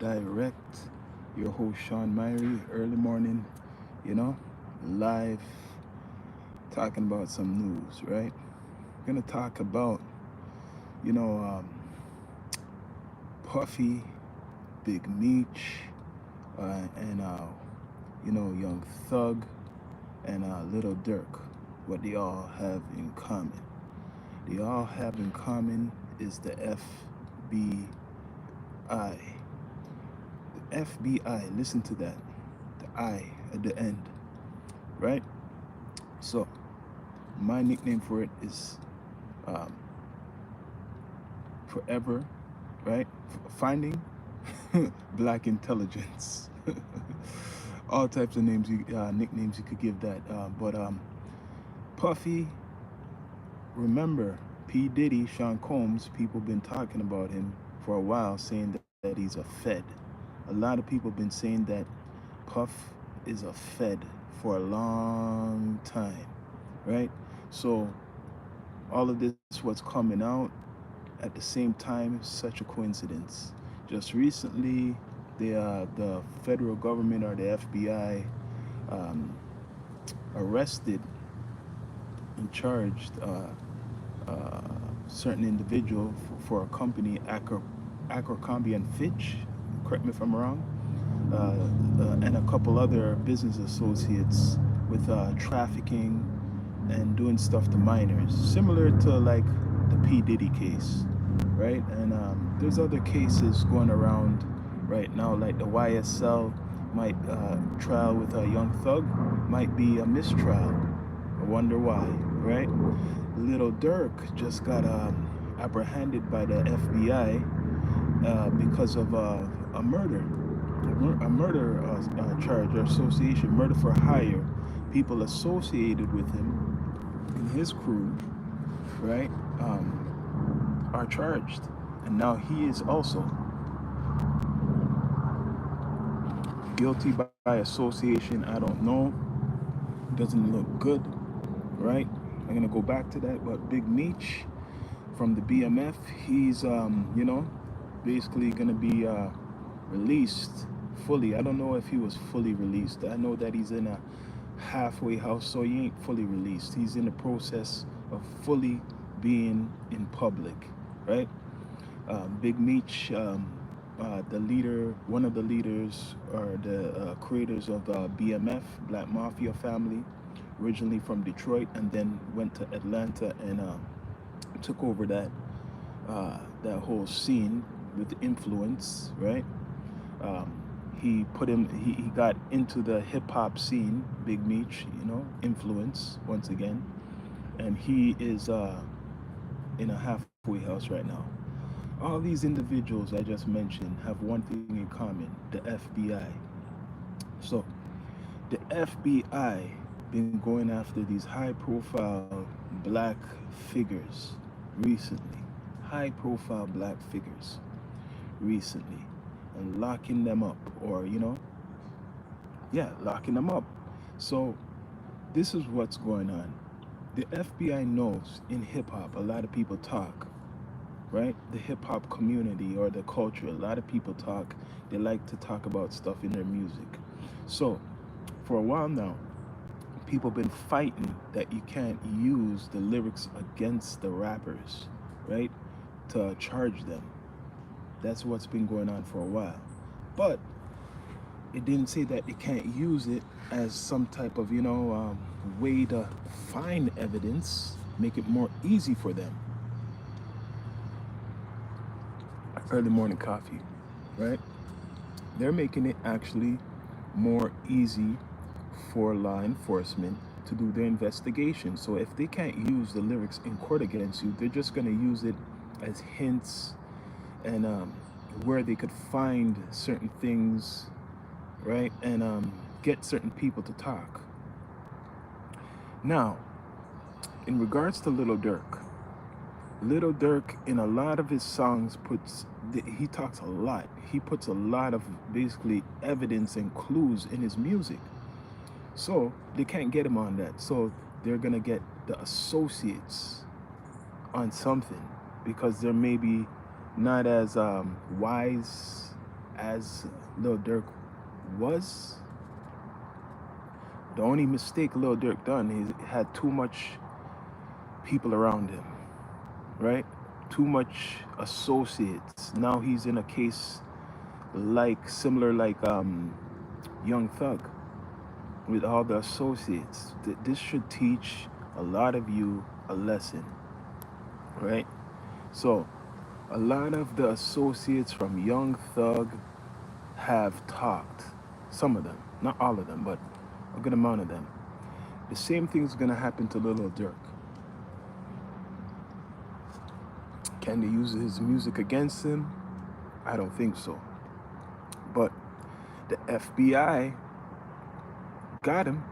Direct. Your host Sean Myrie, early morning, you know, live, talking about some news, right? We're gonna talk about, you know, um, Puffy, Big Meech, and Young Thug and Little Dirk. What they all have in common. They all have in common is the FBI. The FBI. Listen to that. The I at the end, right? So my nickname for it is um, Forever, right? Finding Black Intelligence. All types of nicknames you could give that. But Puffy, remember P Diddy, Sean Combs. People been talking about him for a while, saying that he's a Fed. A lot of people been saying that Puff is a Fed for a long time, right? So all of this what's coming out at the same time, such a coincidence. Just recently, the federal government or the FBI um, arrested and charged uh, certain individual for a company, Abercrombie and Fitch. Correct me if I'm wrong. And a couple other business associates with trafficking and doing stuff to minors, similar to like the P Diddy case, right? And there's other cases going around right now, like the YSL might trial with a Young Thug might be a mistrial. I wonder why, right? Little Dirk just got apprehended by the FBI because of a murder charge or association, murder for hire. People associated with him and his crew, right, are charged, and now he is also guilty by association. I don't know. Doesn't look good, right? I'm gonna go back to that. But Big Meech from the BMF, he's basically gonna be released fully. I don't know if he was fully released. I know that he's in a halfway house, so he ain't fully released. He's in the process of fully being in public, right? Big Meech, the leader, one of the leaders or the creators of BMF, Black Mafia family, originally from Detroit, and then went to Atlanta and took over that whole scene with influence, right? Um, he got into the hip hop scene, Big Meech, influence once again, and he is in a halfway house right now. All these individuals I just mentioned have one thing in common: the FBI. So the FBI been going after these high-profile black figures recently, high-profile black figures recently, and locking them up, or yeah, locking them up. So this is what's going on. The FBI knows in hip hop, a lot of people talk, right? The hip hop community or the culture, a lot of people talk. They like to talk about stuff in their music. So for a while now, people been fighting that you can't use the lyrics against the rappers, right? To charge them. That's what's been going on for a while. But it didn't say that it can't use it as some type of way to find evidence, make it more easy for them. Early morning coffee, right? They're making it actually more easy for law enforcement to do their investigation. So if they can't use the lyrics in court against you, they're just going to use it as hints and where they could find certain things, right? And get certain people to talk. Now, in regards to Little Dirk in a lot of his songs he talks a lot. He puts a lot of basically evidence and clues in his music. So they can't get him on that. So they're gonna get the associates on something because they're maybe not as wise as Lil Durk was. The only mistake Lil Durk done, he had too much people around him, right? Too much associates. Now he's in a case like similar like Young Thug with all the associates. This should teach a lot of you a lesson, right? So a lot of the associates from Young Thug have talked. Some of them, not all of them, but a good amount of them. The same thing's gonna happen to Lil Durk. Can they use his music against him? I don't think so. But the FBI got him.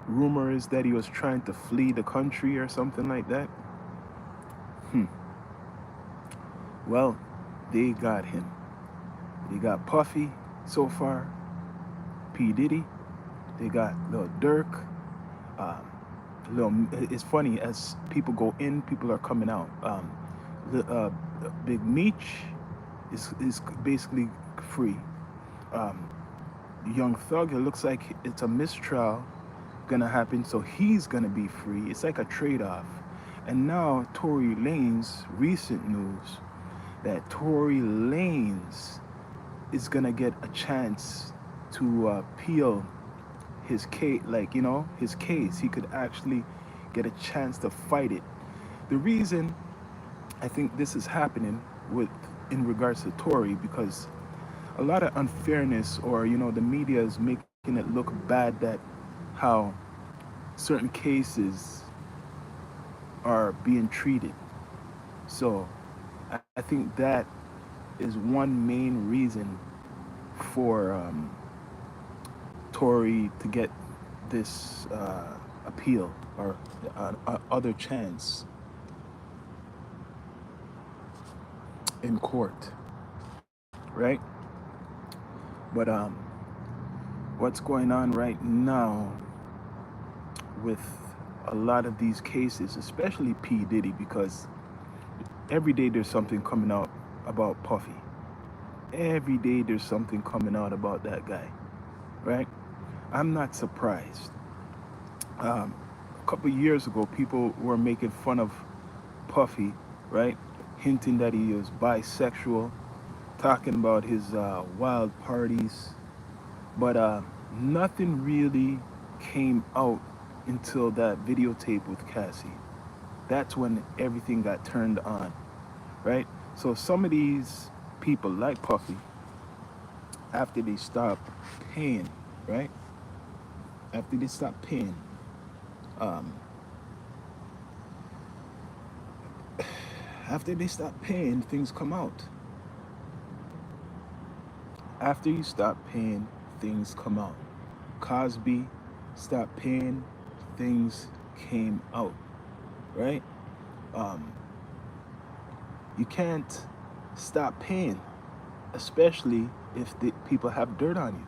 Rumor is that he was trying to flee the country or something like that. Hmm. Well, they got him. They got Puffy so far, P. Diddy. They got Lil Durk. Um, it's funny as people go in, people are coming out. The Big Meech is basically free. Um, Young Thug, it looks like it's a mistrial gonna happen, so he's gonna be free. It's like a trade-off. And now Tory Lanez, recent news that Tory Lanez is gonna get a chance to appeal his case, like his case. He could actually get a chance to fight it. The reason I think this is happening with in regards to Tory because a lot of unfairness, or the media is making it look bad that how certain cases are being treated. So I think that is one main reason for Tory to get this appeal or other chance in court, right? But what's going on right now with a lot of these cases, especially P. Diddy, because every day there's something coming out about Puffy. Every day there's something coming out about that guy, right? I'm not surprised. A couple of years ago, people were making fun of Puffy, right? Hinting that he was bisexual, talking about his wild parties, but nothing really came out until that videotape with Cassie. That's when everything got turned on, right? So some of these people, like Puffy, after they stop paying, right? After they stop paying, um, after they stop paying, things come out. After you stop paying, things come out. Cosby stopped paying, things came out, right? Um, you can't stop paying, especially if the people have dirt on you.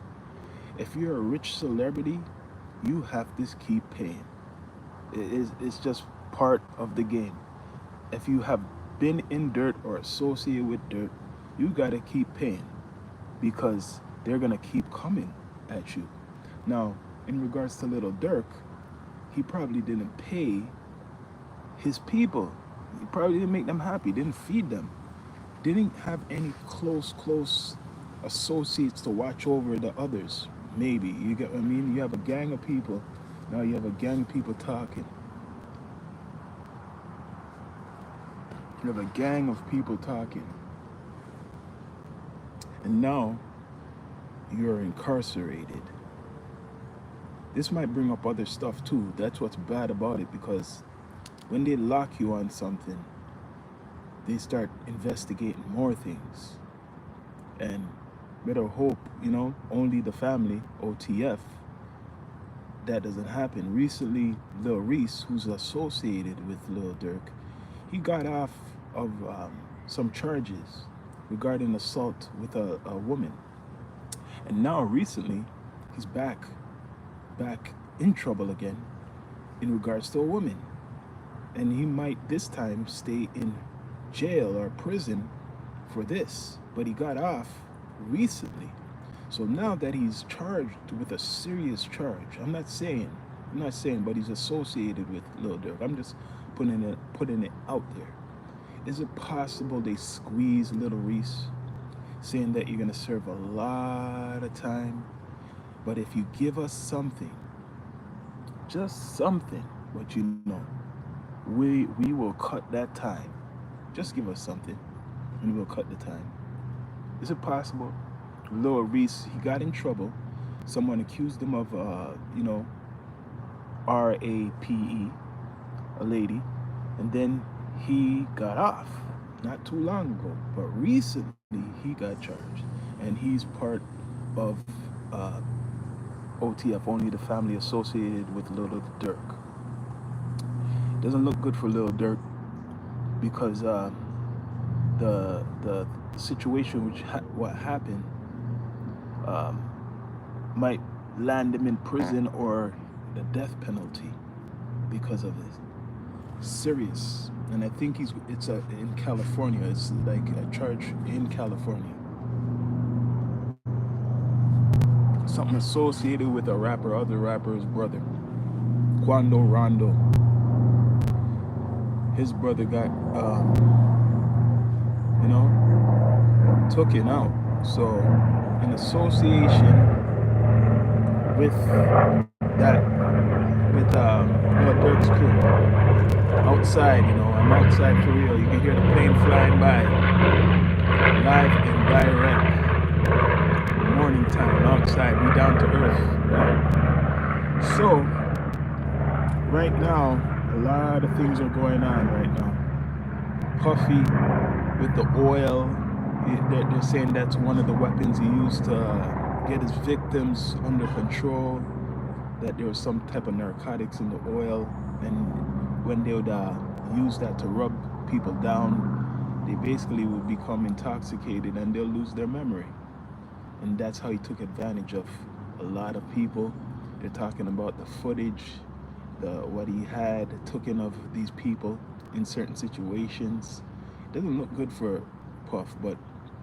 If you're a rich celebrity, you have to keep paying. It's just part of the game. If you have been in dirt or associated with dirt, you gotta keep paying because they're gonna keep coming at you. Now, in regards to Little Dirk, he probably didn't pay his people. He probably didn't make them happy, didn't feed them, didn't have any close associates to watch over the others. Maybe. You get what I mean? You have a gang of people. Now you have a gang of people talking. You have a gang of people talking. And now you're incarcerated. This might bring up other stuff too. That's what's bad about it, because when they lock you on something, they start investigating more things. And better hope, only the family, OTF, that doesn't happen. Recently, Lil Reese, who's associated with Lil Durk, he got off of some charges regarding assault with a woman. And now recently, he's back in trouble again in regards to a woman. And he might this time stay in jail or prison for this. But he got off recently. So now that he's charged with a serious charge, I'm not saying, but he's associated with Lil Durk. I'm just putting it out there. Is it possible they squeeze Little Reese, saying that you're gonna serve a lot of time, but if you give us something, just something, but we will cut that time. Just give us something, and we'll cut the time. Is it possible? Lil Reese, he got in trouble. Someone accused him of, rape, a lady, and then he got off not too long ago. But recently he got charged, and he's part of uh, OTF, only the family associated with Lil Durk. Doesn't look good for Lil Durk because the situation what happened um, might land him in prison or the death penalty because of it. Serious, and I think it's in California. It's like a charge in California. Something associated with a rapper, other rapper's brother, Quando Rondo. His brother got, you know, taken out. So, in association with Lil Durk's crew, outside, I'm outside for real. You can hear the plane flying by, live and direct. Morning time, outside, we down to earth. Right? So, right now, a lot of things are going on right now. Puffy with the oil, they're saying that's one of the weapons he used to get his victims under control. That there was some type of narcotics in the oil, and when they would use that to rub people down, they basically would become intoxicated and they'll lose their memory. And that's how he took advantage of a lot of people. They're talking about the footage, the what he had taken of these people in certain situations. It doesn't look good for Puff, but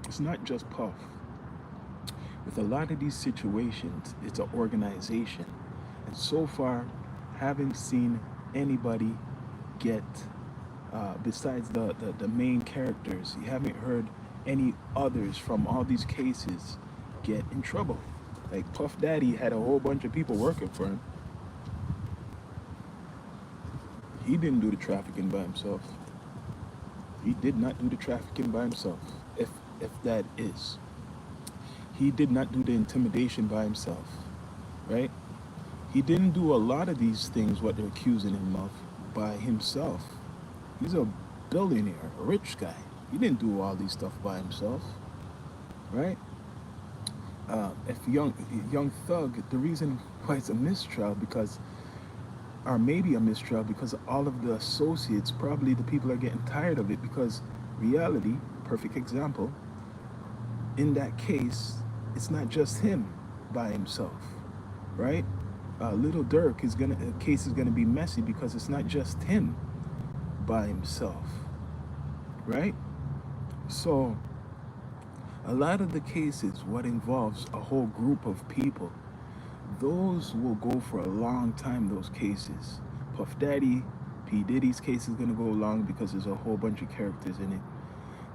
it's not just Puff. With a lot of these situations, it's an organization. And so far, haven't seen anybody get, besides the main characters, you haven't heard any others from all these cases get in trouble. Like Puff Daddy had a whole bunch of people working for him. He didn't do the trafficking by himself. He did not do the trafficking by himself. If that is. He did not do the intimidation by himself. Right? He didn't do a lot of these things what they're accusing him of by himself. He's a billionaire, a rich guy. He didn't do all these stuff by himself. Right? If young Thug, the reason why it's a mistrial because or maybe a mistrial because all of the associates, probably the people are getting tired of it because reality, perfect example, in that case, it's not just him by himself, right? Little Dirk case is gonna be messy because it's not just him by himself, right? So a lot of the cases, what involves a whole group of people, those will go for a long time, those cases. Puff Daddy, P. Diddy's case is going to go long because there's a whole bunch of characters in it.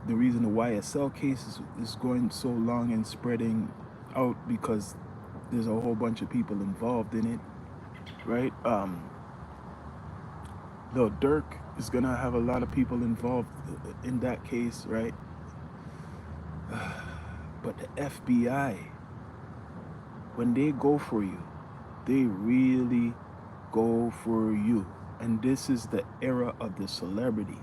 The reason the YSL case is going so long and spreading out because there's a whole bunch of people involved in it, right? Though Dirk is going to have a lot of people involved in that case, right? But the FBI, when they go for you, they really go for you. And this is the era of the celebrity.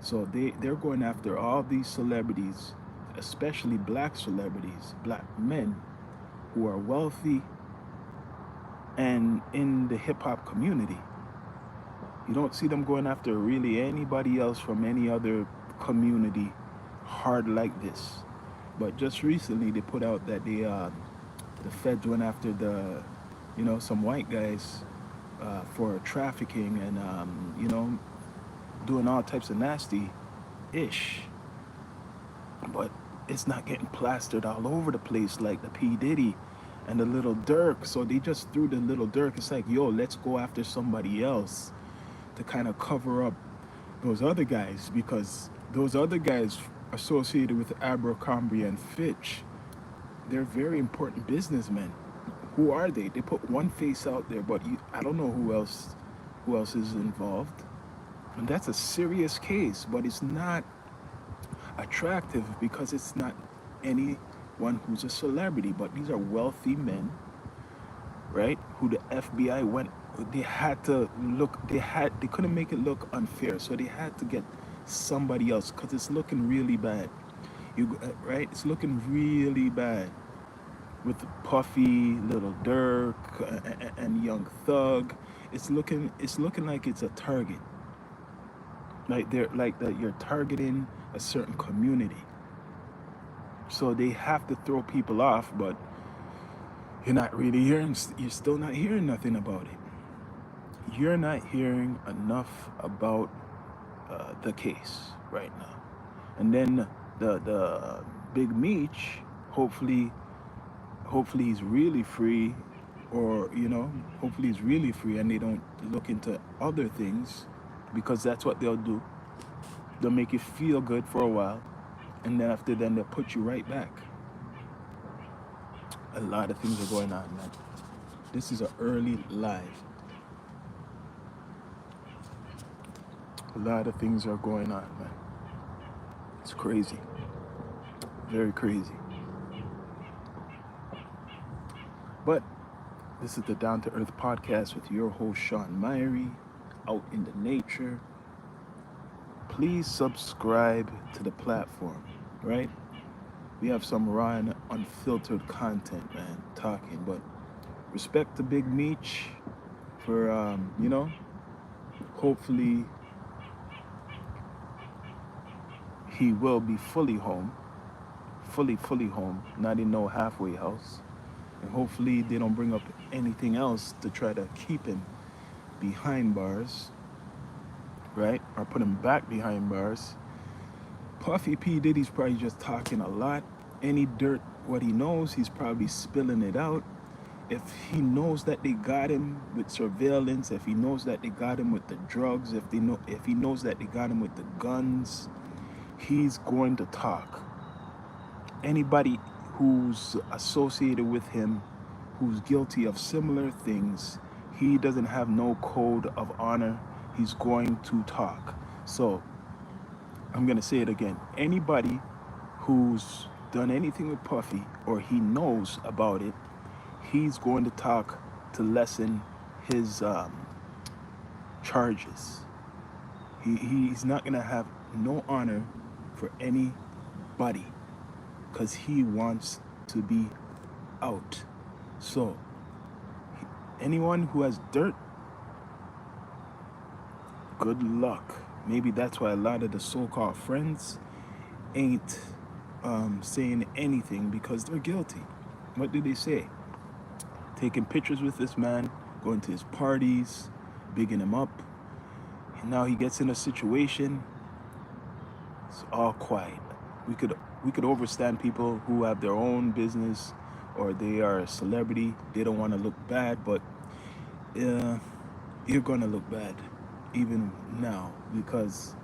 So they're going after all these celebrities, especially black celebrities, black men who are wealthy and in the hip hop community. You don't see them going after really anybody else from any other community hard like this. But just recently they put out that the feds went after some white guys for trafficking and doing all types of nasty ish. But it's not getting plastered all over the place like the P Diddy and the Little Dirk. So they just threw the Little Dirk. It's like, yo, let's go after somebody else to kind of cover up those other guys, because those other guys associated with Abercrombie and Fitch, they're very important businessmen. Who are they? They put one face out there, but I don't know who else is involved. And that's a serious case, but it's not attractive because it's not anyone who's a celebrity, but these are wealthy men, right? Who the FBI went, they had to look, they couldn't make it look unfair, so they had to get somebody else because it's looking really bad. Right? It's looking really bad with Puffy, Little Dirk, and Young Thug. It's looking like it's a target. Like they're like that you're targeting a certain community. So they have to throw people off, but you're still not hearing nothing about it. You're not hearing enough about the case right now. And then the Big Meech, hopefully, hopefully he's really free, or hopefully he's really free, and they don't look into other things, because that's what they'll do. They'll make you feel good for a while, and then after then they'll put you right back. A lot of things are going on, man. This is an early live. A lot of things are going on, man. It's crazy. Very crazy. But this is the Down to Earth podcast with your host, Sean Myrie, out in the nature. Please subscribe to the platform, right? We have some raw and unfiltered content, man, talking. But respect to Big Meech for, hopefully he will be fully home, fully home, not in no halfway house. And hopefully they don't bring up anything else to try to keep him behind bars, right? Or put him back behind bars. Puffy P. Diddy's probably just talking a lot. Any dirt, what he knows, he's probably spilling it out. If he knows that they got him with surveillance, if he knows that they got him with the drugs, if he knows that they got him with the guns, he's going to talk. Anybody who's associated with him, who's guilty of similar things, he doesn't have no code of honor. He's going to talk. So I'm going to say it again. Anybody who's done anything with Puffy, or he knows about it, he's going to talk to lessen his charges. He's not going to have no honor for anybody, because he wants to be out. So anyone who has dirt, good luck. Maybe that's why a lot of the so-called friends ain't saying anything, because they're guilty. What do they say? Taking pictures with this man, going to his parties, bigging him up. And now he gets in a situation, it's all quiet. We could overstand people who have their own business, or they are a celebrity. They don't want to look bad, but you're gonna look bad even now, because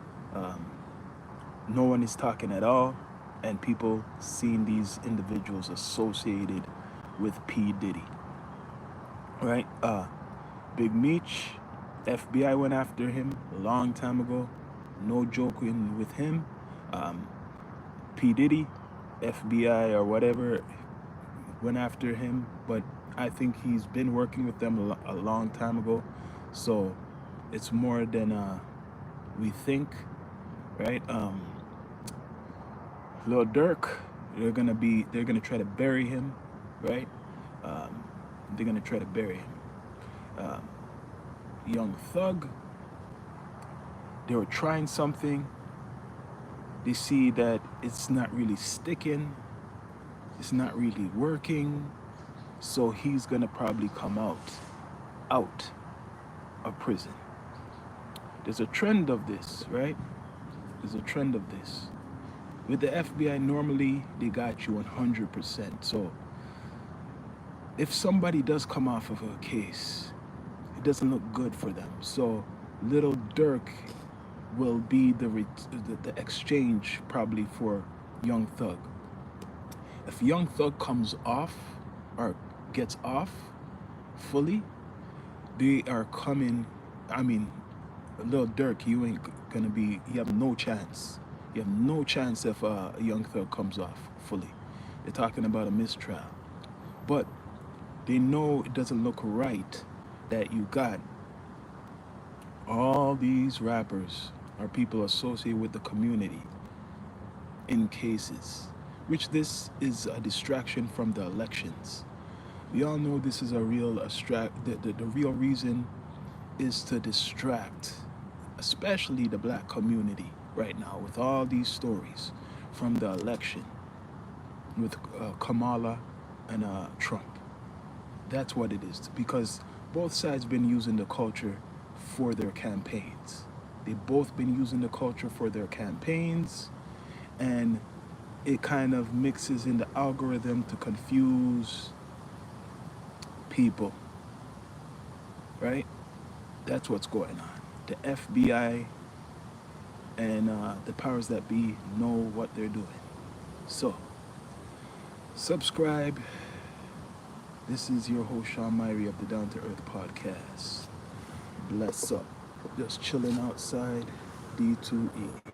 no one is talking at all, and people seeing these individuals associated with P. Diddy. Right? Big Meech, FBI went after him a long time ago. No joking with him. P. Diddy, FBI or whatever, went after him, but I think he's been working with them a long time ago. So it's more than we think, right? Lil Durk, they're gonna try to bury him, right? They're gonna try to bury him. Young Thug, they were trying something. They see that it's not really sticking. It's not really working. So he's gonna probably come out of prison. There's a trend of this, right? There's a trend of this. With the FBI, normally they got you 100%. So if somebody does come off of a case, it doesn't look good for them. So Little Dirk will be the exchange probably for Young Thug. If Young Thug comes off or gets off fully, they are coming. I mean, Lil Durk, you ain't gonna be. You have no chance. You have no chance if Young Thug comes off fully. They're talking about a mistrial, but they know it doesn't look right that you got all these rappers or people associated with the community in cases, which this is a distraction from the elections. We all know this is a real the real reason is to distract, especially the black community right now, with all these stories from the election with Kamala and Trump. That's what it is, because both sides been using the culture for their campaigns. They've both been using the culture for their campaigns, and it kind of mixes in the algorithm to confuse people, right? That's what's going on. The FBI and the powers that be know what they're doing. So, subscribe. This is your host, Sean Myrie of the Down to Earth podcast. Bless up. Just chilling outside. D2E.